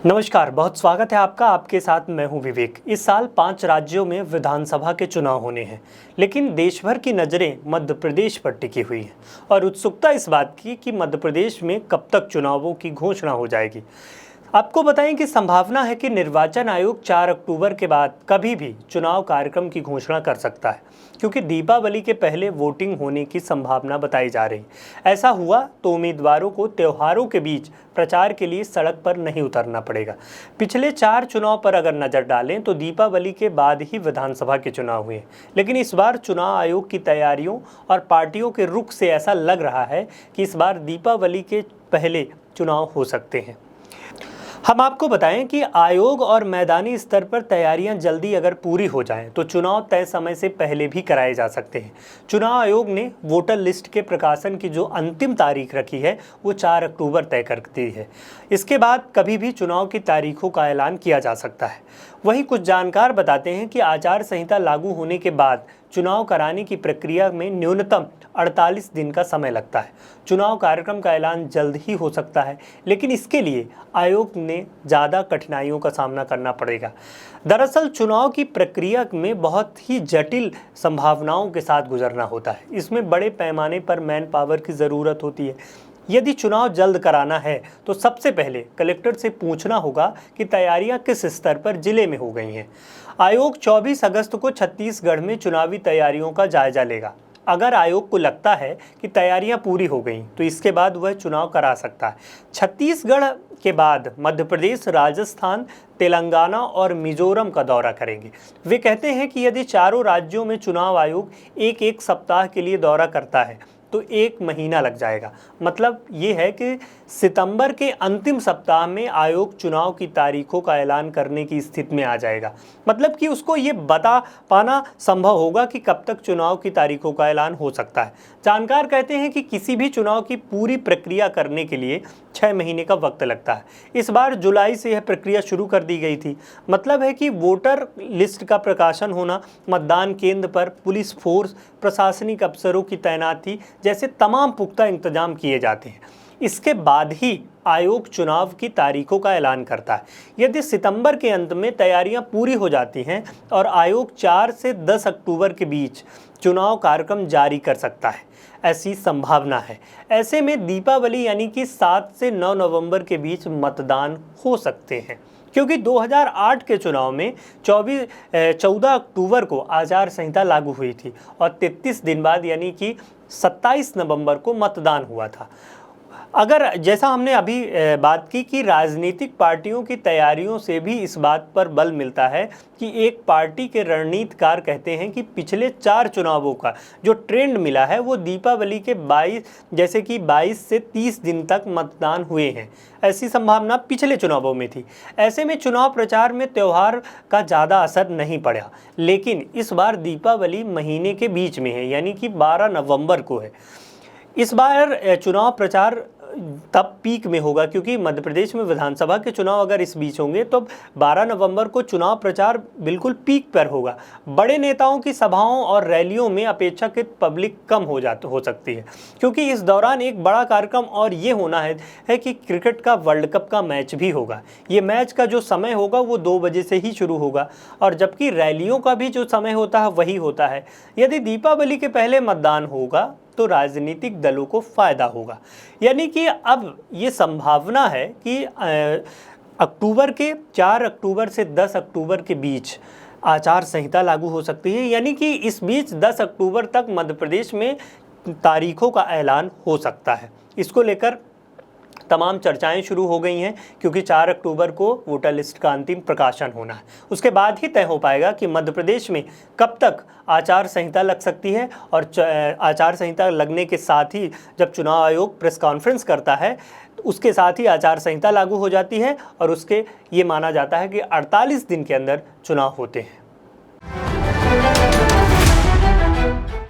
नमस्कार, बहुत स्वागत है आपका। आपके साथ मैं हूं विवेक। इस साल 5 राज्यों में विधानसभा के चुनाव होने हैं, लेकिन देश भर की नज़रें मध्य प्रदेश पर टिकी हुई हैं और उत्सुकता इस बात की कि मध्य प्रदेश में कब तक चुनावों की घोषणा हो जाएगी। आपको बताएं कि संभावना है कि निर्वाचन आयोग 4 अक्टूबर के बाद कभी भी चुनाव कार्यक्रम की घोषणा कर सकता है, क्योंकि दीपावली के पहले वोटिंग होने की संभावना बताई जा रही। ऐसा हुआ तो उम्मीदवारों को त्योहारों के बीच प्रचार के लिए सड़क पर नहीं उतरना पड़ेगा। पिछले 4 चुनाव पर अगर नज़र डालें तो दीपावली के बाद ही विधानसभा के चुनाव हुए, लेकिन इस बार चुनाव आयोग की तैयारियों और पार्टियों के रुख से ऐसा लग रहा है कि इस बार दीपावली के पहले चुनाव हो सकते हैं। हम आपको बताएं कि आयोग और मैदानी स्तर पर तैयारियां जल्दी अगर पूरी हो जाएं तो चुनाव तय समय से पहले भी कराए जा सकते हैं। चुनाव आयोग ने वोटर लिस्ट के प्रकाशन की जो अंतिम तारीख रखी है वो 4 अक्टूबर तय कर दी है। इसके बाद कभी भी चुनाव की तारीखों का ऐलान किया जा सकता है। वहीं कुछ जानकार बताते हैं कि आचार संहिता लागू होने के बाद चुनाव कराने की प्रक्रिया में न्यूनतम 48 दिन का समय लगता है। चुनाव कार्यक्रम का ऐलान जल्द ही हो सकता है, लेकिन इसके लिए आयोग ने ज़्यादा कठिनाइयों का सामना करना पड़ेगा। दरअसल चुनाव की प्रक्रिया में बहुत ही जटिल संभावनाओं के साथ गुजरना होता है। इसमें बड़े पैमाने पर मैन पावर की ज़रूरत होती है। यदि चुनाव जल्द कराना है तो सबसे पहले कलेक्टर से पूछना होगा कि तैयारियां किस स्तर पर जिले में हो गई हैं। आयोग 24 अगस्त को छत्तीसगढ़ में चुनावी तैयारियों का जायजा लेगा। अगर आयोग को लगता है कि तैयारियां पूरी हो गई तो इसके बाद वह चुनाव करा सकता है। छत्तीसगढ़ के बाद मध्य प्रदेश, राजस्थान, तेलंगाना और मिजोरम का दौरा करेंगे। वे कहते हैं कि यदि चारों राज्यों में चुनाव आयोग एक सप्ताह के लिए दौरा करता है तो 1 महीना लग जाएगा। मतलब ये है कि सितंबर के अंतिम सप्ताह में आयोग चुनाव की तारीखों का ऐलान करने की स्थिति में आ जाएगा। मतलब कि उसको ये बता पाना संभव होगा कि कब तक चुनाव की तारीखों का ऐलान हो सकता है। जानकार कहते हैं कि किसी भी चुनाव की पूरी प्रक्रिया करने के लिए 6 महीने का वक्त लगता है। इस बार जुलाई से यह प्रक्रिया शुरू कर दी गई थी। मतलब है कि वोटर लिस्ट का प्रकाशन होना, मतदान केंद्र पर पुलिस फोर्स, प्रशासनिक अफसरों की तैनाती जैसे तमाम पुख्ता इंतजाम किए जाते हैं। इसके बाद ही आयोग चुनाव की तारीखों का ऐलान करता है। यदि सितंबर के अंत में तैयारियां पूरी हो जाती हैं और आयोग 4 से 10 अक्टूबर के बीच चुनाव कार्यक्रम जारी कर सकता है, ऐसी संभावना है। ऐसे में दीपावली यानी कि 7 से 9 नवंबर के बीच मतदान हो सकते हैं, क्योंकि 2008 के चुनाव में 14 अक्टूबर को आचार संहिता लागू हुई थी और 33 दिन बाद यानी कि 27 नवंबर को मतदान हुआ था। अगर जैसा हमने अभी बात की कि राजनीतिक पार्टियों की तैयारियों से भी इस बात पर बल मिलता है कि एक पार्टी के रणनीतिकार कहते हैं कि पिछले 4 चुनावों का जो ट्रेंड मिला है वो दीपावली के 22 से 30 दिन तक मतदान हुए हैं। ऐसी संभावना पिछले चुनावों में थी। ऐसे में चुनाव प्रचार में त्यौहार का ज़्यादा असर नहीं पड़ा, लेकिन इस बार दीपावली महीने के बीच में है, यानी कि 12 नवंबर को है। इस बार चुनाव प्रचार तब पीक में होगा, क्योंकि मध्य प्रदेश में विधानसभा के चुनाव अगर इस बीच होंगे तो 12 नवंबर को चुनाव प्रचार बिल्कुल पीक पर होगा। बड़े नेताओं की सभाओं और रैलियों में अपेक्षाकृत पब्लिक कम हो सकती है, क्योंकि इस दौरान एक बड़ा कार्यक्रम और ये होना है कि क्रिकेट का वर्ल्ड कप का मैच भी होगा। ये मैच का जो समय होगा वो 2 बजे से ही शुरू होगा, और जबकि रैलियों का भी जो समय होता है वही होता है। यदि दीपावली के पहले मतदान होगा तो राजनीतिक दलों को फायदा होगा। यानी कि अब ये संभावना है कि अक्टूबर के 4 अक्टूबर से 10 अक्टूबर के बीच आचार संहिता लागू हो सकती है। यानी कि इस बीच 10 अक्टूबर तक मध्य प्रदेश में तारीखों का ऐलान हो सकता है। इसको लेकर तमाम चर्चाएं शुरू हो गई हैं, क्योंकि 4 अक्टूबर को वोटर लिस्ट का अंतिम प्रकाशन होना है। उसके बाद ही तय हो पाएगा कि मध्य प्रदेश में कब तक आचार संहिता लग सकती है, और आचार संहिता लगने के साथ ही जब चुनाव आयोग प्रेस कॉन्फ्रेंस करता है तो उसके साथ ही आचार संहिता लागू हो जाती है, और उसके ये माना जाता है कि 48 दिन के अंदर चुनाव होते हैं।